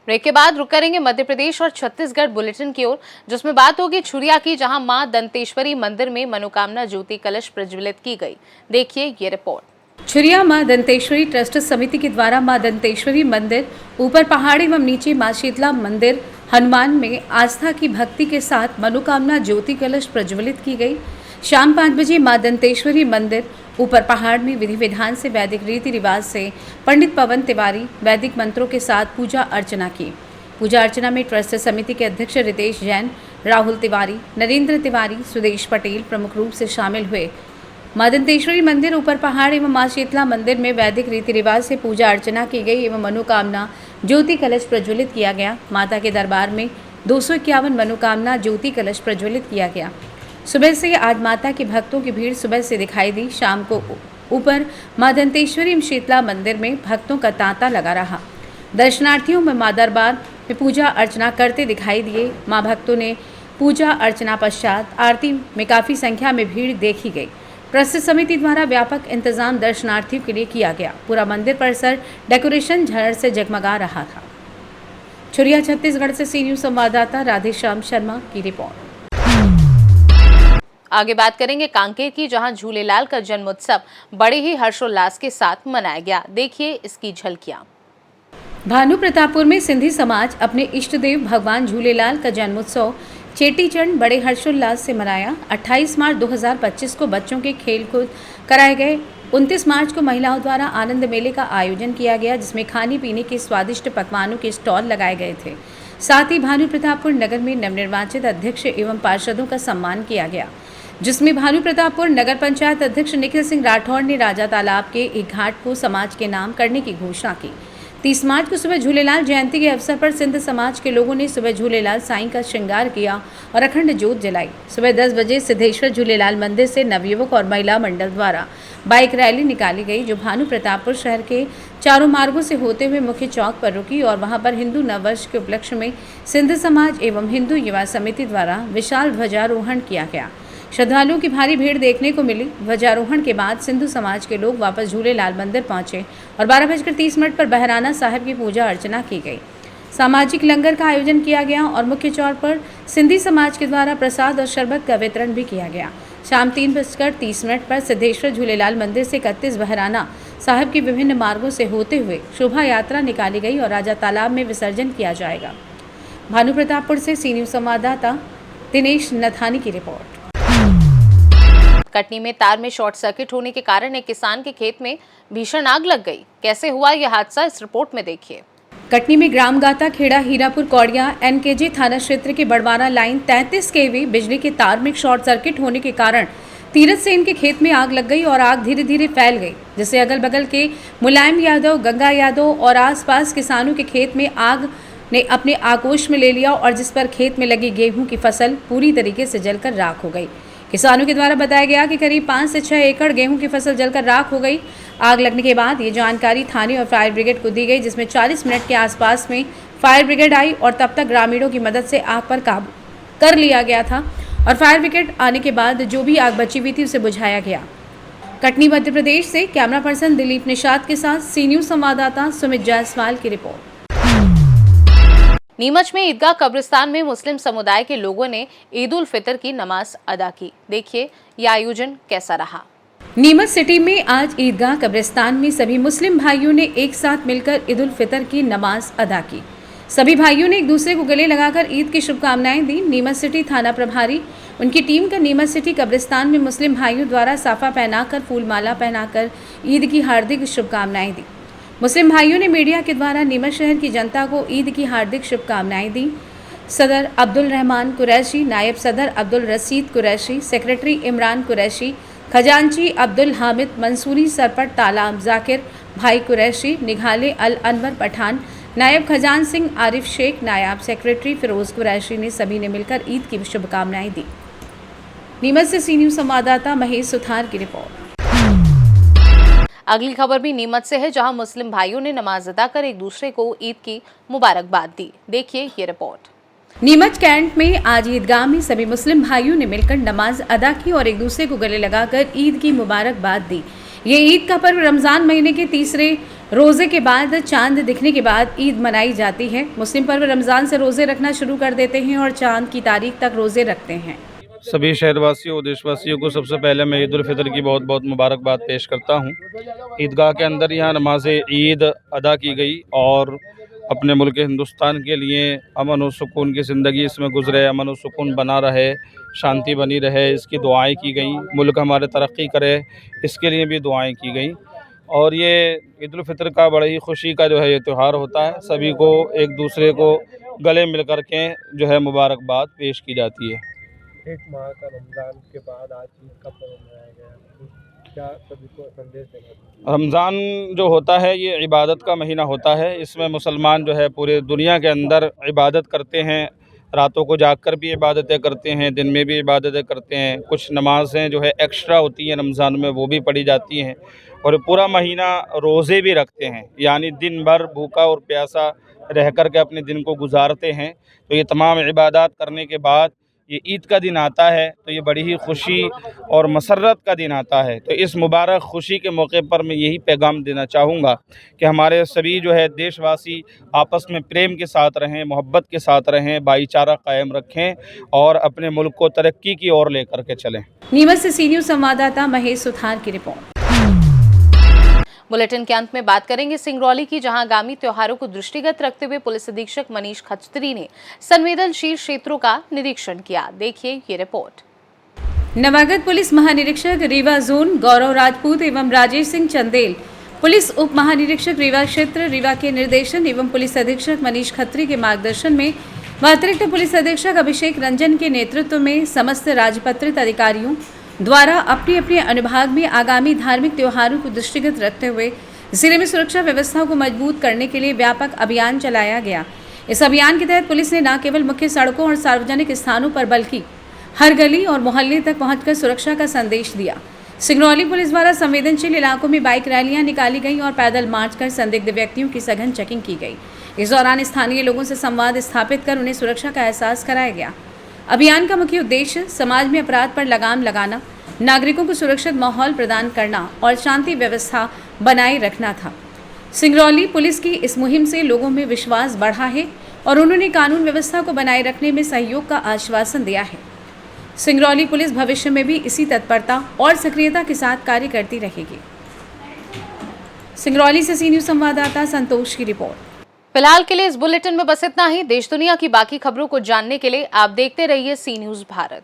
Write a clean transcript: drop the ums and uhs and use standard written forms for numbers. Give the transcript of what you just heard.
Break के बाद रुक करेंगे मध्य प्रदेश और छत्तीसगढ़ बुलेटिन की ओर, जिसमें बात होगी छुरिया की, जहां मां दंतेश्वरी मंदिर में मनोकामना ज्योति कलश प्रज्वलित की गई। देखिए ये रिपोर्ट। छुरिया मां दंतेश्वरी ट्रस्ट समिति के द्वारा मां दंतेश्वरी मंदिर, ऊपर पहाड़ एवं नीचे मां शीतला मंदिर हनुमान में आस्था की भक्ति के साथ मनोकामना ज्योति कलश प्रज्वलित की गई। शाम 5 बजे मां दंतेश्वरी मंदिर ऊपर पहाड़ में विधि विधान से वैदिक रीति रिवाज से पंडित पवन तिवारी वैदिक मंत्रों के साथ पूजा अर्चना की। पूजा अर्चना में ट्रस्ट समिति के अध्यक्ष रितेश जैन, राहुल तिवारी, नरेंद्र तिवारी, सुदेश पटेल प्रमुख रूप से शामिल हुए। मां दंतेश्वरी मंदिर ऊपर पहाड़ एवं मां शीतला मंदिर में वैदिक रीति रिवाज से पूजा अर्चना की गई एवं मनोकामना ज्योति कलश प्रज्वलित किया गया। माता के दरबार में 251 मनोकामना ज्योति कलश प्रज्वलित किया गया। सुबह से आज माता के भक्तों की भीड़ सुबह से दिखाई दी। शाम को ऊपर मां दंतेश्वरी शीतला मंदिर में भक्तों का तांता लगा रहा। दर्शनार्थियों में मां दरबार में पूजा अर्चना करते दिखाई दिए। मां भक्तों ने पूजा अर्चना पश्चात आरती में काफी संख्या में भीड़ देखी गई। ट्रस्ट समिति द्वारा व्यापक इंतजाम दर्शनार्थियों के लिए किया गया। पूरा मंदिर परिसर डेकोरेशन झालर से जगमगा रहा था। छुरिया छत्तीसगढ़ से सी न्यूज संवाददाता राधेश्याम शर्मा की रिपोर्ट। आगे बात करेंगे कांकेर की, जहां झूलेलाल का जन्मोत्सव बड़े ही हर्षोल्लास के साथ मनाया गया। देखिए इसकी झलकियां। भानु प्रतापपुर में सिंधी समाज अपने इष्ट देव भगवान झूलेलाल का जन्मोत्सव चेटीचंड बड़े हर्षोल्लास से मनाया। 28 मार्च 2025 को बच्चों के खेलकूद कराए गए। 29 मार्च को महिलाओं द्वारा आनंद मेले का आयोजन किया गया, जिसमें खाने पीने के स्वादिष्ट पकवानों के स्टॉल लगाए गए थे। साथ ही भानु प्रतापपुर नगर में नवनिर्वाचित अध्यक्ष एवं पार्षदों का सम्मान किया गया, जिसमें भानु प्रतापपुर नगर पंचायत अध्यक्ष निखिल सिंह राठौड़ ने राजा तालाब के एक घाट को समाज के नाम करने की घोषणा की। 30 मार्च को सुबह झूलेलाल जयंती के अवसर पर सिंध समाज के लोगों ने सुबह झूलेलाल साईं का श्रृंगार किया और अखंड ज्योत जलाई। सुबह 10 बजे सिद्धेश्वर झूलेलाल मंदिर से नवयुवक और महिला मंडल द्वारा बाइक रैली निकाली गई, जो भानु प्रतापपुर शहर के चारों मार्गों से होते हुए मुख्य चौक पर रुकी और वहां पर हिंदू नववर्ष के उपलक्ष्य में सिंध समाज एवं हिंदू युवा समिति द्वारा विशाल ध्वजारोहण किया गया। श्रद्धालुओं की भारी भीड़ देखने को मिली। ध्वजारोहण के बाद सिंधु समाज के लोग वापस झूलेलाल मंदिर पहुंचे और 12:30 पर बहराना साहिब की पूजा अर्चना की गई। सामाजिक लंगर का आयोजन किया गया और मुख्य चौक पर सिंधी समाज के द्वारा प्रसाद और शरबत का वितरण भी किया गया। शाम 3:30 पर सिद्धेश्वर झूलेलाल मंदिर से 31 बहराना साहिब के विभिन्न मार्गों से होते हुए शोभा यात्रा निकाली गई और राजा तालाब में विसर्जन किया जाएगा। भानु प्रतापपुर से सी न्यूज संवाददाता दिनेश नथानी की रिपोर्ट। कटनी में तार में शॉर्ट सर्किट होने के कारण एक किसान के खेत में भीषण आग लग गई। कैसे हुआ यह हादसा, इस रिपोर्ट में देखिए। कटनी में ग्राम गाता खेड़ा हीरापुर कौड़िया एनकेजे थाना क्षेत्र के बड़वाना लाइन 33 केवी बिजली के तार में शॉर्ट सर्किट होने के कारण तीरथ सेन के खेत में आग लग गई और आग धीरे धीरे फैल गई, जिससे अगल बगल के मुलायम यादव, गंगा यादव और आसपास किसानों के खेत में आग ने अपने आगोश में ले लिया और जिस पर खेत में लगी गेहूं की फसल पूरी तरीके से जलकर राख हो गई। किसानों के द्वारा बताया गया कि करीब 5 से 6 एकड़ गेहूं की फसल जलकर राख हो गई। आग लगने के बाद ये जानकारी थाने और फायर ब्रिगेड को दी गई, जिसमें 40 मिनट के आसपास में फायर ब्रिगेड आई और तब तक ग्रामीणों की मदद से आग पर काबू कर लिया गया था और फायर ब्रिगेड आने के बाद जो भी आग बची हुई थी उसे बुझाया गया। कटनी मध्य प्रदेश से कैमरा पर्सन दिलीप निषाद के साथ सी न्यूज संवाददाता सुमित जायसवाल की रिपोर्ट। नीमच में ईदगाह कब्रिस्तान में मुस्लिम समुदाय के लोगों ने ईद उल फितर की नमाज अदा की। देखिए यह आयोजन कैसा रहा। नीमच सिटी में आज ईदगाह कब्रिस्तान में सभी मुस्लिम भाइयों ने एक साथ मिलकर ईद उल फितर की नमाज अदा की। सभी भाइयों ने एक दूसरे को गले लगाकर ईद की शुभकामनाएं दी। नीमच सिटी थाना प्रभारी उनकी टीम का नीमच सिटी कब्रिस्तान में मुस्लिम भाइयों द्वारा साफा पहनाकर फूल माला पहनाकर ईद की हार्दिक शुभकामनाएं दी। मुस्लिम भाइयों ने मीडिया के द्वारा नीमच शहर की जनता को ईद की हार्दिक शुभकामनाएं दी। सदर अब्दुल रहमान कुरैशी, नायब सदर अब्दुल रसीद कुरैशी, सेक्रेटरी इमरान कुरैशी, खजांची अब्दुल हामिद मंसूरी, सरपट तालाब जाकिर भाई कुरैशी, निघाले अल अनवर पठान, नायब खजान सिंह आरिफ शेख, नायब सेक्रेटरी फिरोज कुरैशी ने सभी ने मिलकर ईद की शुभकामनाएं दी। नीमच से सी न्यूज संवाददाता महेश सुथार की रिपोर्ट। अगली खबर भी नीमच से है, जहां मुस्लिम भाइयों ने नमाज अदा कर एक दूसरे को ईद की मुबारकबाद दी। देखिए ये रिपोर्ट। नीमच कैंट में आज ईदगाह में सभी मुस्लिम भाइयों ने मिलकर नमाज अदा की और एक दूसरे को गले लगाकर ईद की मुबारकबाद दी। ये ईद का पर्व रमजान महीने के तीसरे रोजे के बाद चांद दिखने के बाद ईद मनाई जाती है। मुस्लिम पर्व रमजान से रोजे रखना शुरू कर देते हैं और चांद की तारीख तक रोजे रखते हैं। सभी शहरवासियों और देशवासियों को सबसे पहले मैं ईद उल फितर की बहुत बहुत मुबारकबाद पेश करता हूँ। ईदगाह के अंदर यहाँ नमाज ईद अदा की गई और अपने मुल्क हिंदुस्तान के लिए अमन और सुकून की ज़िंदगी इसमें गुजरे, अमन और सुकून बना रहे, शांति बनी रहे, इसकी दुआएं की गई। मुल्क हमारे तरक्की करे, इसके लिए भी दुआएं की गई। और ये ईद उल फितर का बड़ी ही खुशी का जो है ये त्यौहार होता है। सभी को एक दूसरे को गले मिल कर के जो है मुबारकबाद पेश की जाती है। एक माह का रमज़ान के बाद आज ईद का पर्व मनाया गया, तो क्या सभी को संदेश देना? रमज़ान जो होता है ये इबादत का महीना होता है। इसमें मुसलमान जो है पूरे दुनिया के अंदर इबादत करते हैं, रातों को जाग कर भी इबादतें करते हैं, दिन में भी इबादतें करते हैं। कुछ नमाज़ें जो है एक्स्ट्रा होती हैं रमज़ान में, वो भी पढ़ी जाती हैं और पूरा महीना रोज़े भी रखते हैं, यानी दिन भर भूखा और प्यासा रह कर के अपने दिन को गुजारते हैं। तो ये तमाम इबादत करने के बाद ये ईद का दिन आता है तो ये बड़ी ही खुशी और मसरत का दिन आता है। तो इस मुबारक खुशी के मौके पर मैं यही पैगाम देना चाहूँगा कि हमारे सभी जो है देशवासी आपस में प्रेम के साथ रहें, मोहब्बत के साथ रहें, भाईचारा कायम रखें और अपने मुल्क को तरक्की की ओर लेकर के चलें। नीमच से सी न्यूज़ संवाददाता महेश सुथार की रिपोर्ट। बुलेटिन के अंत में बात करेंगे सिंगरौली की, जहां आगामी त्योहारों को दृष्टिगत रखते हुए पुलिस अधीक्षक मनीष खत्री ने संवेदनशील क्षेत्रों का निरीक्षण किया। देखिए ये रिपोर्ट। नवागत पुलिस महानिरीक्षक रीवा जोन गौरव राजपूत एवं राजेश सिंह चंदेल, पुलिस उप महानिरीक्षक रीवा क्षेत्र रीवा के निर्देशन एवं पुलिस अधीक्षक मनीष खत्री के मार्गदर्शन में व अतिरिक्त पुलिस अधीक्षक अभिषेक रंजन के नेतृत्व में समस्त राजपत्रित अधिकारियों द्वारा अपने अपने अनुभाग में आगामी धार्मिक त्योहारों को दृष्टिगत रखते हुए जिले में सुरक्षा व्यवस्था को मजबूत करने के लिए व्यापक अभियान चलाया गया। इस अभियान के तहत पुलिस ने न केवल मुख्य सड़कों और सार्वजनिक स्थानों पर बल्कि हर गली और मोहल्ले तक पहुंचकर सुरक्षा का संदेश दिया। सिंगरौली पुलिस द्वारा संवेदनशील इलाकों में बाइक रैलियां निकाली गईं और पैदल मार्च कर संदिग्ध व्यक्तियों की सघन चेकिंग की गई। इस दौरान स्थानीय लोगों से संवाद स्थापित कर उन्हें सुरक्षा का एहसास कराया गया। अभियान का मुख्य उद्देश्य समाज में अपराध पर लगाम लगाना, नागरिकों को सुरक्षित माहौल प्रदान करना और शांति व्यवस्था बनाए रखना था। सिंगरौली पुलिस की इस मुहिम से लोगों में विश्वास बढ़ा है और उन्होंने कानून व्यवस्था को बनाए रखने में सहयोग का आश्वासन दिया है। सिंगरौली पुलिस भविष्य में भी इसी तत्परता और सक्रियता के साथ कार्य करती रहेगी। सिंगरौली से सी न्यूज़ संवाददाता संतोष की रिपोर्ट। फिलहाल के लिए इस बुलेटिन में बस इतना ही। देश दुनिया की बाकी खबरों को जानने के लिए आप देखते रहिए सी न्यूज़ भारत।